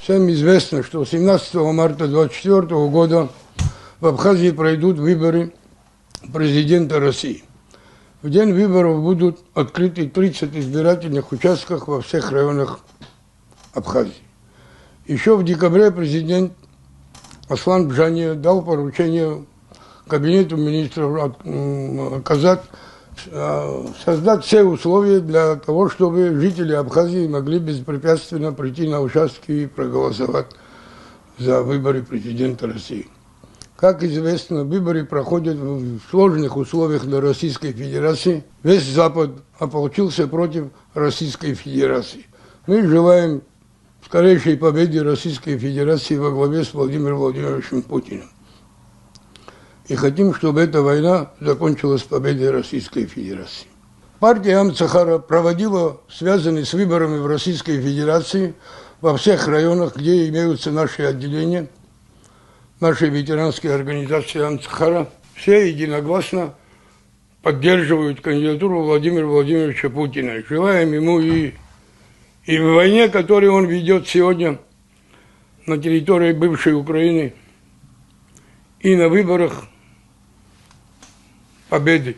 Всем известно, что 17 марта 2024 года в Абхазии пройдут выборы президента России. В день выборов будут открыты 30 избирательных участков во всех районах Абхазии. Еще в декабре президент Аслан Бжаниев дал поручение Кабинету министров создать все условия для того, чтобы жители Абхазии могли беспрепятственно прийти на участки и проголосовать за выборы президента России. Как известно, выборы проходят в сложных условиях для Российской Федерации. Весь Запад ополчился против Российской Федерации. Мы желаем скорейшей победы Российской Федерации во главе с Владимиром Владимировичем Путиным. И хотим, чтобы эта война закончилась победой Российской Федерации. Партия Амцахара проводила, связанные с выборами в Российской Федерации, во всех районах, где имеются наши отделения, наши ветеранские организации Амцахара, все единогласно поддерживают кандидатуру Владимира Владимировича Путина. Желаем ему и в войне, которую он ведет сегодня на территории бывшей Украины, и на выборах победы.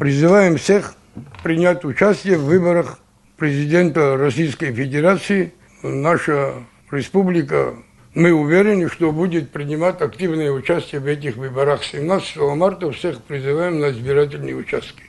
Призываем всех принять участие в выборах президента Российской Федерации. Наша республика, мы уверены, что будет принимать активное участие в этих выборах. 17 марта всех призываем на избирательные участки.